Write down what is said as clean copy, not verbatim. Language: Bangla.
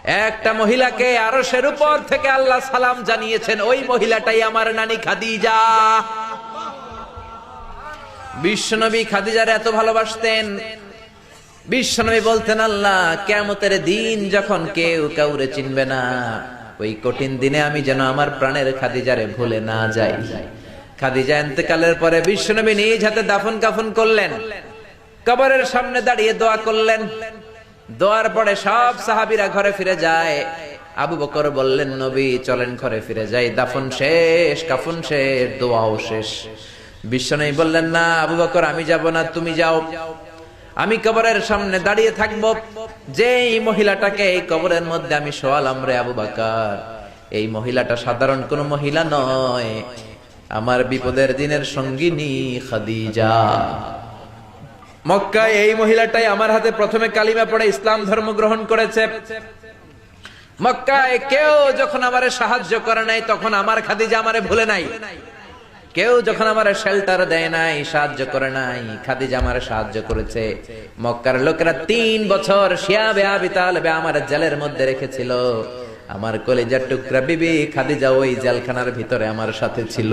একটা মহিলাকে আরশের উপর থেকে আল্লাহ সালাম জানিয়েছেন, ওই মহিলাটাই আমার নানি খাদিজা। বিশ্বনবী খাদিজার এত ভালোবাসতেন, বিশ্বনবী বলতেন, আল্লাহ কিয়ামতের দিন যখন কেউ কাউরে চিনবে না, ওই কঠিন দিনে আমি যেন আমার প্রাণের খাদিজারে ভুলে না যাই। খাদিজা ইন্তেকালের পরে বিশ্বনবী নিজ হাতে দাফন কাফন করলেন, কবরের সামনে দাঁড়িয়ে দোয়া করলেন। দোয়ার পরে সব সাহাবীরা ঘরে ফিরে যায়। আবু বকর বললেন, নবী চলেন ঘরে ফিরে যাই, দাফন শেষ, কাফন শেষ, দোয়াও শেষ। বিশ্বনবী বললেন, না আবু বকর, আমি যাব না, তুমি যাও, আমি কবরের সামনে দাঁড়িয়ে থাকবো। যেই মহিলাটাকে এই কবরের মধ্যে আমি শোয়ালাম রে আবু বকর, এই মহিলাটা সাধারণ কোন মহিলা নয়, আমার বিপদের দিনের সঙ্গিনী খাদিজা। মক্কায় এই মহিলাটাই আমার হাতে প্রথমে কালিমা পড়ে ইসলাম ধর্ম গ্রহণ করেছে। মক্কায় কেউ যখন আমারে সাহায্য করে নাই, তখন আমার খাদিজা আমারে ভুলে নাই। কেউ যখন আমারে শেল্টার দেয় নাই, সাহায্য করে নাই, খাদিজা আমারে সাহায্য করেছে। মক্কার লোকেরা 3 বছর শিয়াবে আবি তালেবে আমার জেলের মধ্যে রেখেছিল। আমার কলিজার টুকরা বিবি খাদিজা ওই জেলখানার ভিতরে আমার সাথে ছিল।